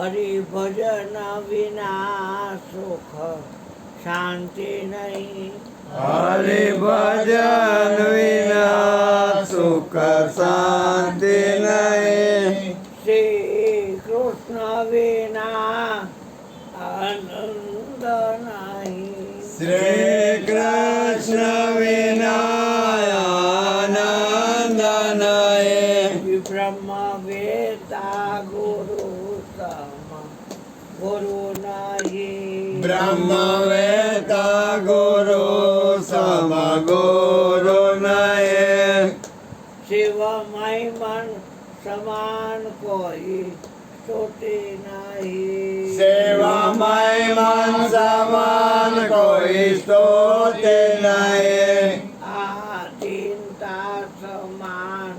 હરિભજન વિના સુખ શાંતિ નહીં. હરિભજન વિના સુખ શાંતિ નહીં. શ્રી કૃષ્ણ વિના આનંદ નહીં. શ્રી કૃષ્ણ વિના આનંદ નહીં. બ્રહ્મ વેતા ગુરુ સમ ગુરુ નહીં. બ્રહ્મ વેતા ગુરુ સમ ગુરુ નહીં. શિવમય મન સમાન કોઈ સ્તુતિ નહીં. સેવામય મન સમાન કોઈ સ્તુતિ નહીં. આધીનતા સમાન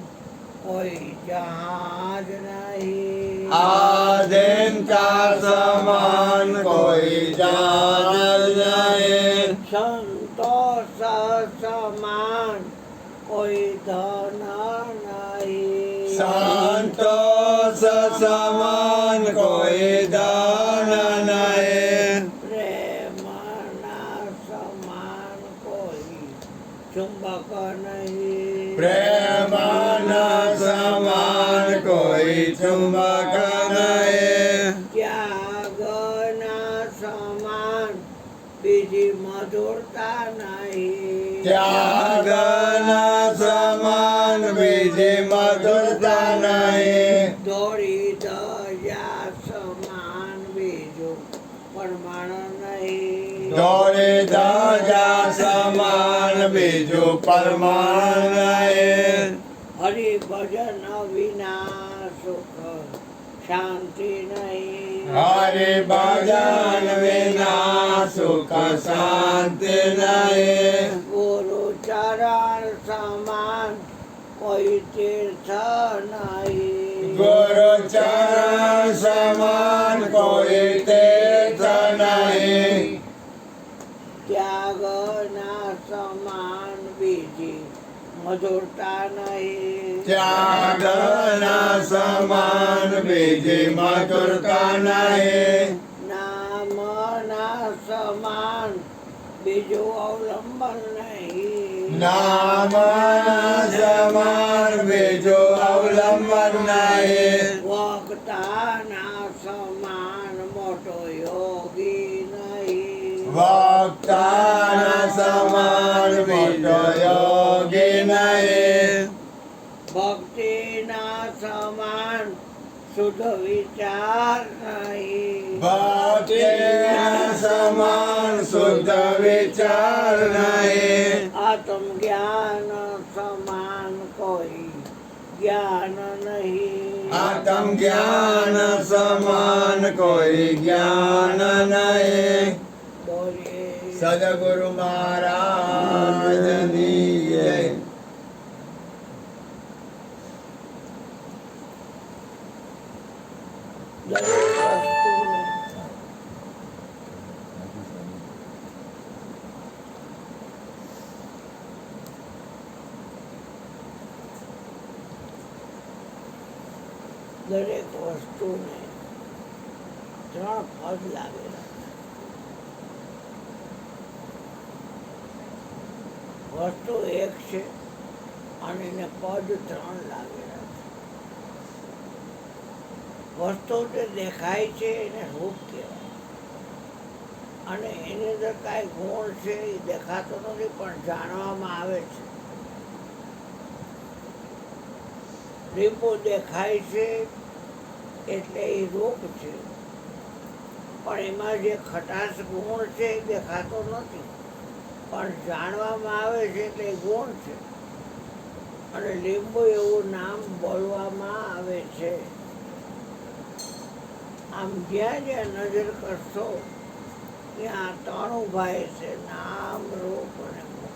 કોઈ જહાજ નહીં. આધીનતા સમાન કોઈ જાન નહીં. સંતોષ સમાન કોઈ ધન નહીં. સંતોષ સમાન કોઈ દાન નહીં. પ્રેમના સમાન કોઈ ચુંબક નહીં. પ્રેમના સમાન કોઈ ચુંબક નહીં. ત્યાગના સમાન બીજી મધુરતા નહીં. ત્યાગના સમાન બીજી મધુરતા નહીં. દોડી દયા સમાન બીજું પરમાણ નહીં. દોડી ધજા સમાન બીજું પરમાણ નહીં. હરિભજન વિના સુખ શાંતિ નહીં. હરિભજન વિના સુખ શાંતિ નહીં. ગુરુ ચરણ સમાન કોઈ તીર્થ નહીં. ગુરુ ચરણ સમાન કોઈ તીર્થ નહીં. ત્યાગના સમાન બીજી મધુરતા નહીં. ત્યાગના સમાન બીજી મધુરતા નહીં. નામના સમાન બીજું અવલંબન નહીં. નામના સમાન બીજું અવલંબન નહીં. વક્તાના સમાન મોટો યોગી નહીં. વક્તાના સમાન બીજો યોગી નહીં. ભક્તિના સમાન શુદ્ધ વિચાર નહીં. ભક્તિના સમાન શુદ્ધ વિચાર નહીં. આત્મજ્ઞાન સમાન કોઈ જ્ઞાન નહીં. આત્મ જ્ઞાન સમાન કોઈ જ્ઞાન નહીં. બોલીએ સદગુરુ મહારાજની જય. દરેક વસ્તુને દરેક વસ્તુને ત્રણ પદ લાગેલા છે. વસ્તુ એક છે અને એને પદ ત્રણ લાગેલા છે. વસ્તુ જે દેખાય છે એને રૂપ કહેવાય અને એની અંદર કાંઈ ગુણ છે એ દેખાતો નથી પણ જાણવામાં આવે છે. લીંબુ દેખાય છે એટલે એ રૂપ છે પણ એમાં જે ખટાશ ગુણ છે એ દેખાતો નથી પણ જાણવામાં આવે છે એટલે એ ગુણ છે અને લીંબુ એવું નામ બોલવામાં આવે છે. આમ જ્યાં જ્યાં નજર કરશો ત્યાં ત્રણ ઉભાય છે, નામ રૂપ અને ગુણ.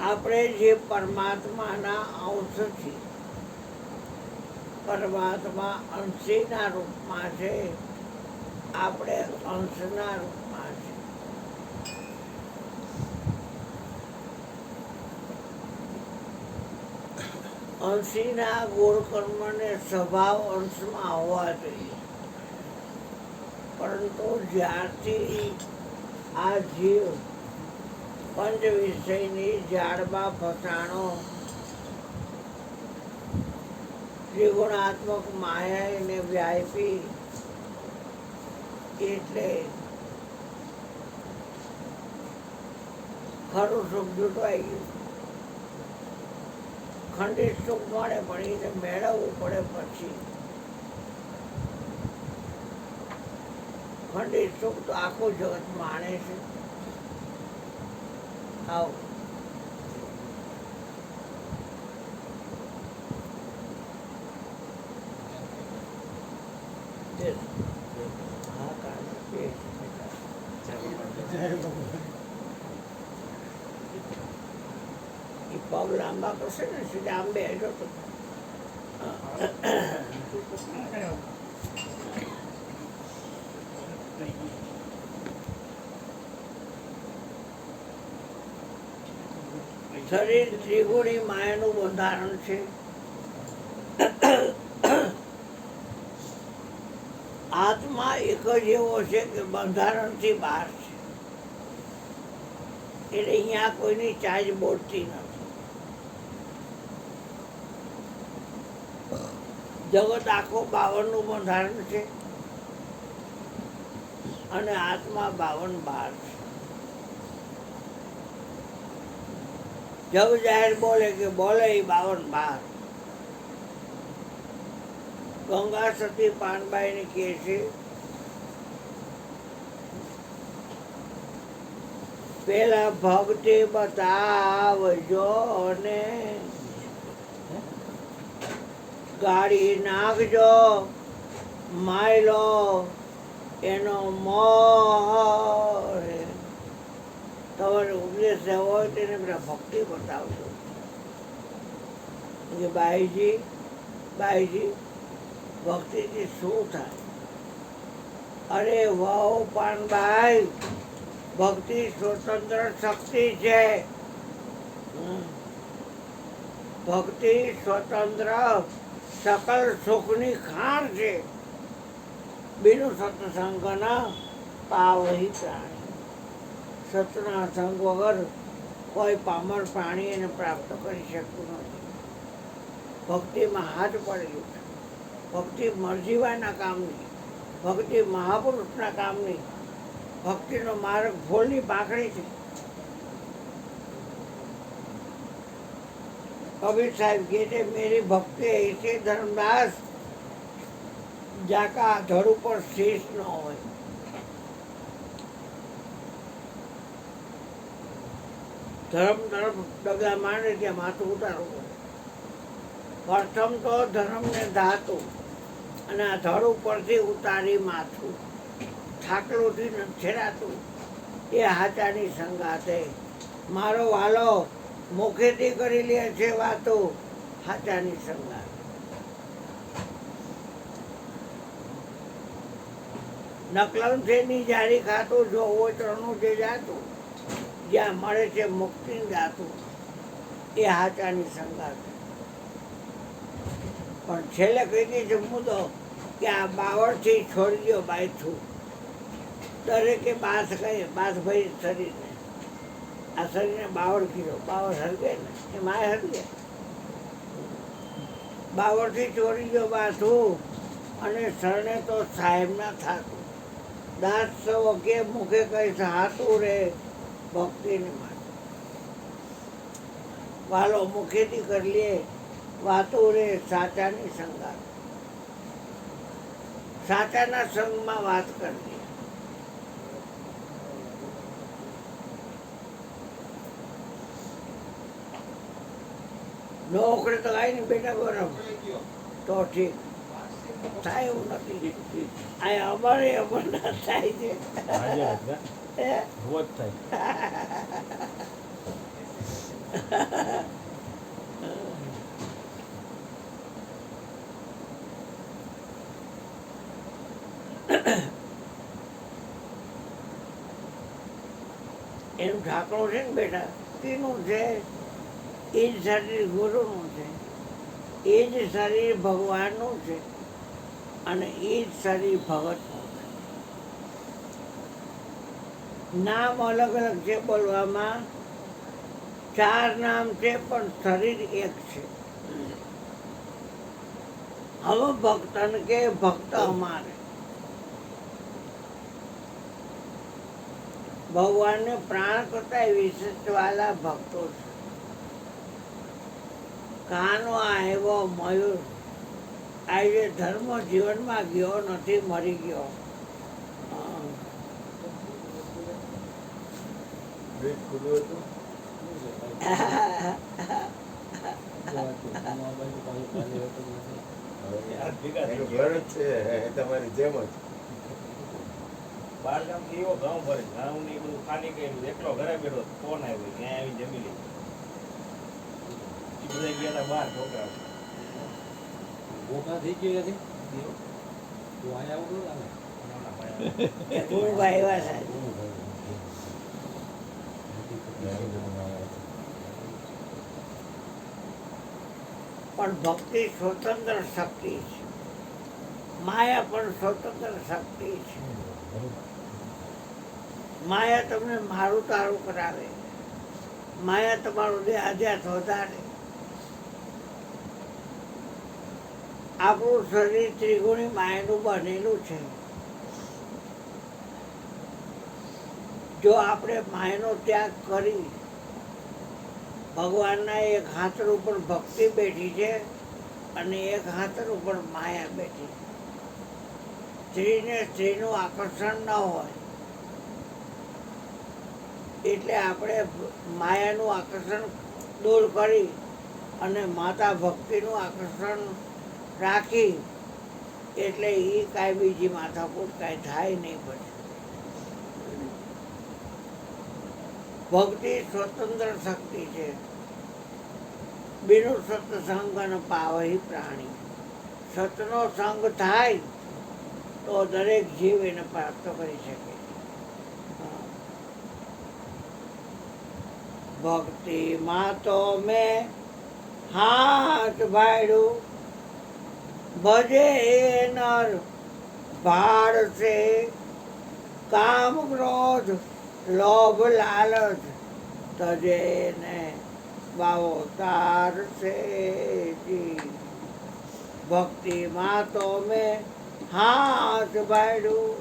આપણે જે પરમાત્માના અંશથી પરમાત્મા અંશીના રૂપમાં છે, આપણે અંશના રૂપમાં છે. અંશીના ગુણકર્મને સ્વભાવ અંશમાં હોવા જોઈએ, પરંતુ જ્યારથી આ જીવ પંચ વિષયની જાળમાં ફસાણો ત્રિગુણાત્મક માયા એને વ્યાપી, એટલે ખરું સુખ જૂટવાઈ ગયું. ખંડિત સુખ મળે પણ એને મેળવવું પડે. પછી ખંડિત સુખ તો આખું જગત માણે છે. આવું હા કારણ એ પગ લાંબા કરશે ને સીધા આમ બેઠો તો શરીર ત્રિગુણી માયાનું બંધારણ છે. આત્મા એક જ એવો છે કે બંધારણથી બહાર છે, એટલે અહીંયા કોઈની ચાજ બોલતી નથી. જગત આખો 52 નું બંધારણ છે અને આત્મા 52 બહાર છે. જગ જાહેર બોલે કે બોલે એ 52 બહાર. ગંગા સતી પાનબાઈને કહે છે, પેલા ભક્તિ બતાવજો ને ગાડી નાખજો, માયલો એનો મોહ. તમારે ઉપદેશ હોય તેને પેલા ભક્તિ બતાવજો કે બાઈજી ભક્તિથી શું થાય? અરે વાવ પાનભાઈ, ભક્તિ સ્વતંત્ર શક્તિ છે. ભક્તિ સ્વતંત્ર સકલ સુખની ખાણ છે. બિનુ સત્સંગના પાવહી પ્રાણી. સતના સંગ વગર કોઈ પામર પ્રાણી એને પ્રાપ્ત કરી શકતું નથી. ભક્તિમાં હાથ પડેલું છે. ભક્તિ મરજીવાના કામની, ભક્તિ મહાપુરુષના કામની. ભક્તિનો માર્ગ ફૂલની પાંખડી છે. કબીર સાહેબ કહે છે, મેરી ભક્તિ ऐसे धर्मदास જાકા ધડ ઉપર શીશ ન હોય. ધર્મ તરફ ડગલા માંડે ત્યાં માથું ઉતારવું પડે. પ્રથમ તો ધર્મને ધાતું અને આ ધડ ઉપરથી ઉતારી માથું થાકલોથી છેડાતું એ હાચાની સંગાતે. મારો વાલો મુખેથી કરી લે છે વાતો, હાચાની સંગાત. નકલમ છે ની જારી ખાતું, જો હોય ત્રણું જે જાતું, જ્યાં મળે છે મુક્તિ જાતું, એ હાચાની સંગાત. પણ છેલ્લે કહી દે છે મુદ્દો કે આ બાવળથી છોડી દો બાયથું. દરેકે બાસ કહે, બાસ ભાઈ શરીરને, આ શરીરને બાવળ કીધો. બાવળ હરગે ને એ માય હરગે. બાવળથી છોડી દો બાથું અને શરણે તો સાહેબ ના થાતું. દાસ સૌ કે મુખે કઈ હાતું રે ભક્તિને માટે. વાલો મુખેથી કરી લે વાતો રે સાચાની સંગાત. સાચાના સંગમાં વાત કરવી. નોકરી તો કાંઈ નહીં બેટા, બરાબર તો ઠીક થાય એવું નથી. આ અમારે અમરના થાય છે. એનું ઢાંકણું છે ને બેટા, તેનું છે એ જ શરીર ગુરુનું છે. એ જ શરીર ભગવાનનું છે અને એ જ શરીર ભગતનું છે. નામ અલગ અલગ છે બોલવામાં, 4 નામ છે પણ શરીર એક છે. હવે ભક્તન કે ભક્ત અમારે ભગવાનને પ્રાણ કરતા વિશિષ્ટ વાલા ભક્તો છે. કાનો આવ્યો મયુર આજે ધર્મ જીવનમાં ગયો નથી, મરી ગયો. પેટ ખુલ્લું હતું. એનું ઘર જ છે તમારી જેમ જ. બાર ગામ થી એવો ઘઉં ભરે, ઘઉં ને એ બધું ખાલી કર્યું, એકલો ઘરે બેઠો, ફોન આવ્યો, ત્યાં આવી જમી લીધું. એ બધા ગયા હતા બહાર છોકરા. ભૂખા થઈ ગયો નથી તું અહીંયા આવું તું આવ્યા છે. પણ ભક્તિ સ્વતંત્ર શક્તિ છે, માયા પણ સ્વતંત્ર શક્તિ છે. માયા તમને મારું તારું કરાવે, માયા તમારું દેહાધ્યાસ વધારે. આપણું શરીર ત્રિગુણી માયાનું બનેલું છે. જો આપણે માયાનો ત્યાગ કરી, ભગવાનના એક હાથ ઉપર ભક્તિ બેઠી છે અને એક હાથ ઉપર માયા બેઠી છે. સ્ત્રીને સ્ત્રીનું આકર્ષણ ન હોય એટલે આપણે માયાનું આકર્ષણ દૂર કરી અને માતા ભક્તિનું આકર્ષણ રાખી એટલે એ કાંઈ બીજી માથાકૂટ કાંઈ થાય નહીં. પછી ભક્તિ સ્વતંત્ર શક્તિ છે. બિનુ સત્સંગ ન પાવહી પ્રાણી. સતનો સંગ થાય તો દરેક જીવ એને પ્રાપ્ત કરી શકે. ભક્તિમાં તો મેં હાથ ભાડ્યું, ભજે એ નર ભાડ છે. કામ ક્રોધ લોભ લાલચ તજે ને બાવો તાર છે. ભક્તિમાં તો મેં હાથ ભાડ્યું.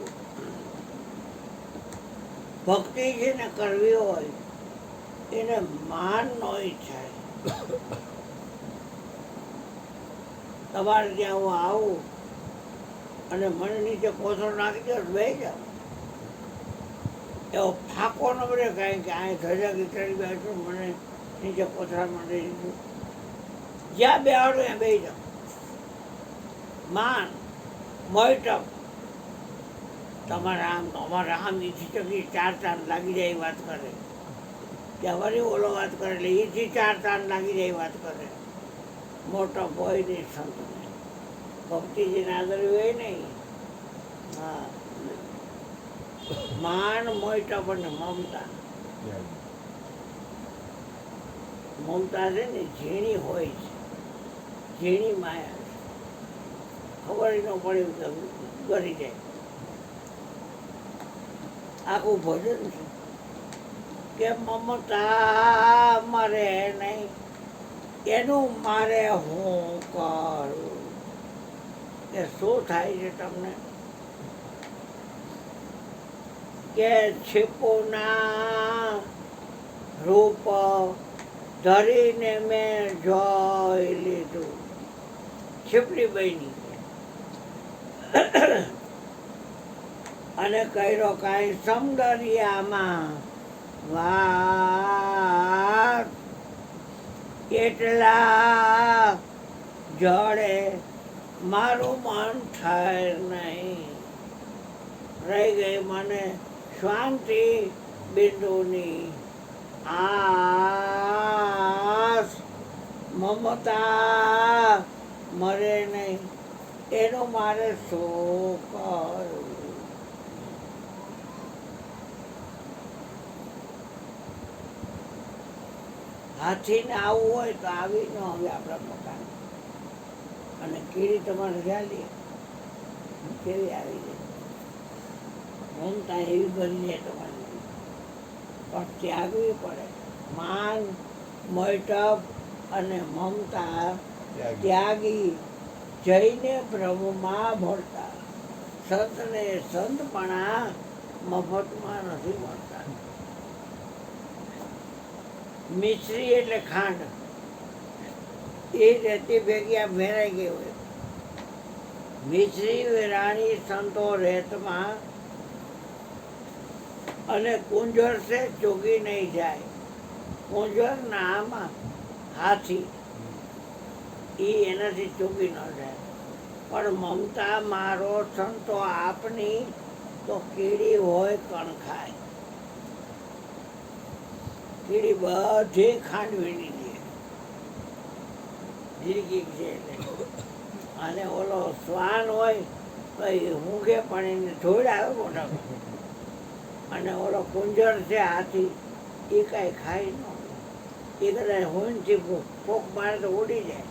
ભક્તિ જેને કરવી હોય એને માન નો ઈચ્છાય. તમારે ત્યાં હું આવું અને મને નીચે કોથળો નાખી દો, બેસી જાઓ. એવો ફાંકો ન પડે કાંઈ કે આ ધજા ગીતડી બેઠું, મને નીચે કોથળામાં દઈ દીધું. જ્યાં બેહાડો ત્યાં બેસી જાઓ. માન મોટપ તમારા આમ ઈથી ચકી 4 તાન લાગી જાય એ વાત કરે. ત્યાં વળી ઓલો વાત કરે એટલે ઈથી 4 તાન લાગી જાય એ વાત કરે. મોટપ હોય નહીં સંતને, ભક્તિજીને આદરવી હોય નહીં. હા, માન મોટપ અને મમતા. મમતા છે ને ઝીણી હોય છે, ઝીણી માયા છે, ખબર ન પડ્યું તો ગરી જાય. આખું ભજન છે કે મમતા મરે નહીં, એનું મારે હું કરું. કે શું થાય છે તમને કે છીપુના રૂપ ધરીને મેં જોઈ લીધું. છીપડી બની અને કર્યો કાંઈ સમદરિયામાં વાત. એટલા જડે મારું મન ઠાર નહીં. રહી ગઈ મને શાંતિ બિંદુની આસ. મમતા મરે નહીં, એનું મારે શું કરવું. હાથીને આવવું હોય તો આવી ન હવે આપણા પોતાને. અને કીડી તમારે ચાલી કેવી આવી જાય મમતા એવી બની જાય તમારી પણ ત્યાગવી પડે માન મોટપ અને મમતા ત્યાગી જઈને બ્રહ્મમાં ભળતા સંતને સંતપણા મફતમાં નથી મળતા. મિશ્રી એટલે ખાંડ એ રેતી ભેગી આ ભેરાઈ ગઈ હોય. મિશ્રી વેરાણી સંતો રેતમાં અને કુંજર છે ચોગી નહીં જાય. કુંજર નામાં હાથી એ એનાથી ચોગી ન જાય. પણ મમતા મારો સંતો આપની તો કીડી હોય કણ ખાય. કીડી બધી ખાંડ વીણી દે જીરકી છે એટલે. અને ઓલો શ્વાન હોય તો એ ઊંઘે પણ એને ધોળ આવે મોટા. અને ઓલો કુંજર છે હાથી એ કાંઈ ખાય ન એ કદાચ હોનથી પોક મારે તો ઉડી જાય.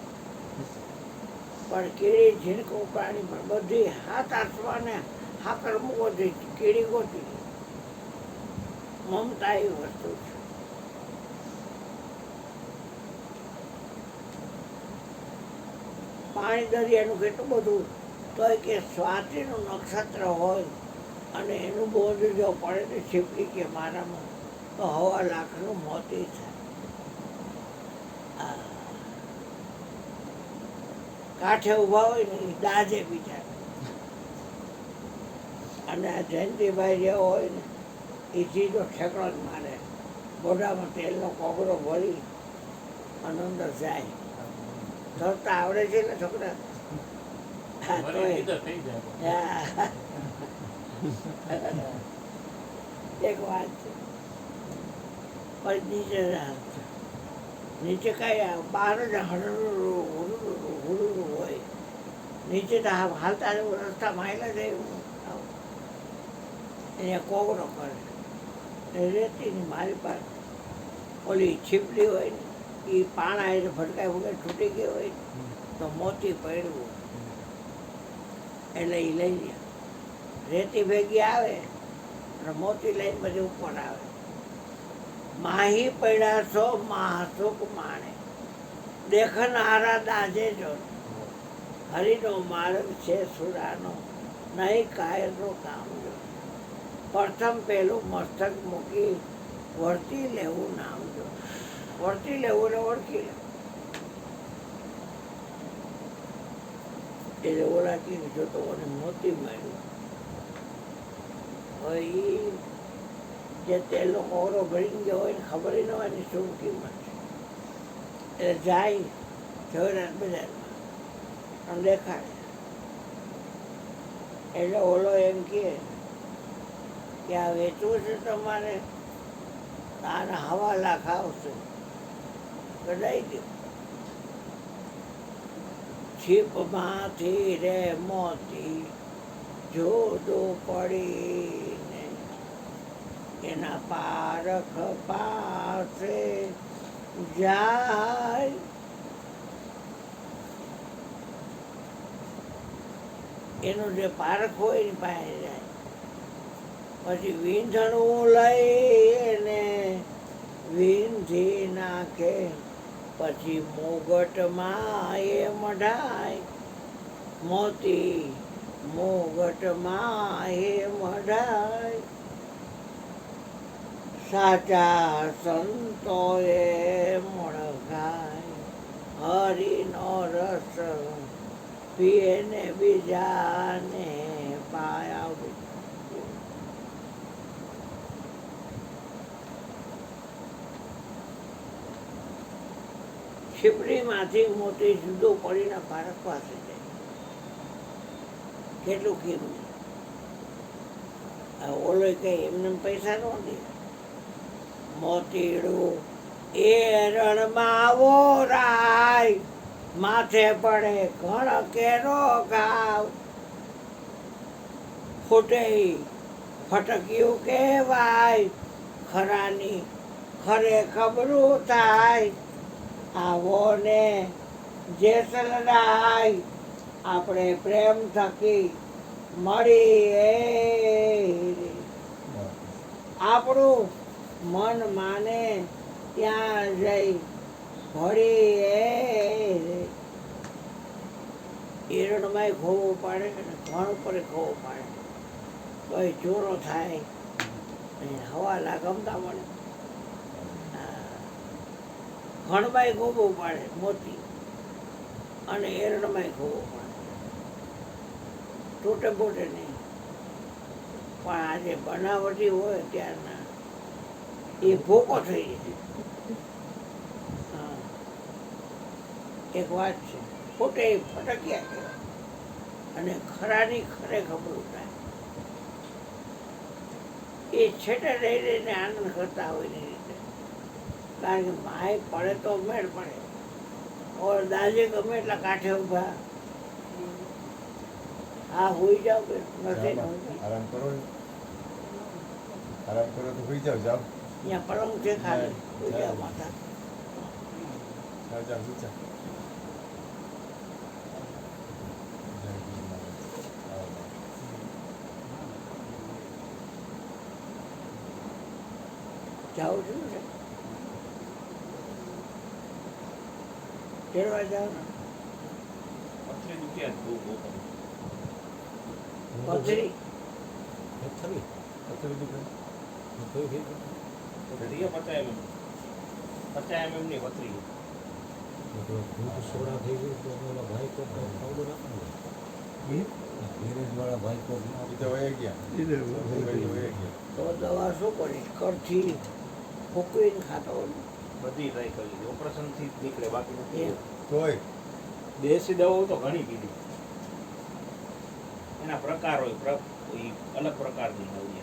પણ કીડી ઝીણકો પ્રાણી પણ બધી હાથ આસવાને હાકર મૂકો કીડી ગોતી. મમતા એ વસ્તુ છે. પાણી દરિયાનું કેટલું બધું તોય કે સ્વાતિનું નક્ષત્ર હોય અને એનું બોજ જો પડે તો છીપકી કે મારામાં તો 1.5 લાખનું મોતી થાય. કાંઠે ઊભા હોય ને એ દાજે બીજા. અને આ જયંતિભાઈ જે હોય ને એ સીધો ઠેકડો જ મારે. મોઢામાં તેલનો કોગળો ભરી અને અંદર જાય. તરતા આવડે છે ને છોકરા? હા, તોય. હા. એક વાત છે પણ નીચે કાંઈ બહાર જ હળવું હોય. નીચે તો હાલતા રસ્તામાં આવેલા જાય એને કોગળો કરે. રેતીની મારી પાસે ઓલી છીપલી હોય ને એ પાણા એટલે ભટકાય વગર તૂટી ગઈ હોય તો મોતી પડ્યું એટલે એ લઈ લે. રેતી ભેગી આવે અને મોતી લઈને બધી ઉપર આવે. માહી પડ્યા છો મહાસુખ માણે દેખનારા દાજે જો. હરિનો માર્ગ છે સુરાનો નહીં કાયરનો કામ જો. પ્રથમ પેલું મસ્તક મૂકી વર્તી લેવું નામ જો. વર્તી લેવું ને ઓળખી લેવું. એટલે ઓલા કીધું જો તો મને મોતી મળ્યું. હવે એ જે તેલનો કોગળો ભરી ગયો હોય ને ખબર ન હોય ને શું કિંમત છે. એટલે જાય જવેરાત બજારમાં અને દેખાડે. એટલે ઓલો એમ કહે કે આ વેચવું છે તમારે આના 1.5 લાખ આવશે. કઢાઈ દો. છીપમાંથી રે મોતી જોડો પડીને એના પારખ પાસે જાય. એનું જે પારખ હોય એની પાસે જાય. પછી વીંધણું લઈને વીંધી નાખે. પછી મુગટમાં એ મઢાય. મોતી મુગટમાં એ મઢાય. સાચા સંતોએ મળગાય. હરિનો રસ પીએ ને બીજાને પાય. છીપડીમાંથી મોતી જુદો પડીને પારખ પાસે જાય. કેટલું કિંમત. ઓલો કઈ એમને પૈસા ન દે. મોતીડું એ રણમાં વોરાય. માથે પડે ઘણ કેરો ઘાવ. ફૂટે ફટક્યું કહેવાય. ખરાની ખરે ખબરું થાય. આવો ને જેસલરાય આપણે પ્રેમ થકી મળી આપણું મન માને ત્યાં જઈ ભળી હિરણમાં ખોવો પાડે અને ઘણ ઉપર ખોવો પાડે કોઈ ચોરો થાય અને હવાલા ગમતા મળે ઘણમાં ખોવો પાડે મોતી અને એરણમાં ખોવો પાડે તૂટે ફૂટે નહીં પણ આજે બનાવટી હોય ત્યારના એ ભૂકો થઈ જાય હા. એક વાત છે ફૂટે એ ફટક્યા કહેવાય અને ખરાની ખરે ખબર થાય એ છેટે રહી રહીને આનંદ કરતા હોય એની રીતે કારણ કે માય પડે તો મેળ પડે ઓર દાજે ગમે એટલા કાંઠે ઊભા હા હોઈ જાવ કે નથી ને હોઈ જાવ. આરામ કરો આરામ કરો તો હોઈ જાવ જાવ અહીંયા પલંગ છે ખાલી હોઈ જાવ માથા જાવ જાવ સુઈ જાવ. જય ગુરુ મહારાજ. આવો. જાઉં છું ને તેડવા જાવ ને પથરી દુખ્યા જ બહુ બહુ કરે. પથરી પથરી પથરી દુખે? પથરી પથરીએ 50 mm. 50 mm ની પથરી. ભૂખ સોડા થઈ ગઈ તો ઓલા ભાઈ કોક પાવડર આપવાનું ગેરેજવાળા ભાઈ કોક એ તો વહી ગયા. ભાઈ તો વહી ગયા. તો દવા શું કરીશ કરથી ફૂકવીને ખાતો હોય બધી ટ્રાય કરી ઓપરેશન થી જ નીકળે બાકી નથી. એમ. તોય દેશી દવાઓ તો ઘણી પીધી એના પ્રકાર હોય ઈ અલગ પ્રકારની હોય છે.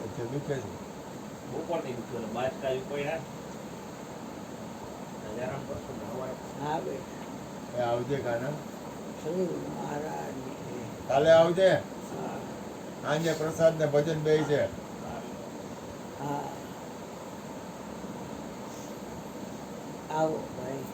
અત્યારે દુખે છે. ઉપરથી દુખ્યો ને બાજકા પડ્યા આરામ કરશો ને હવારે હા બેટા એ આવજે કાના શ્રી મહારાજની કાલે આવજે. હા સાંજે પ્રસાદ ને ભજન બે છે. હા આવો ભાઈ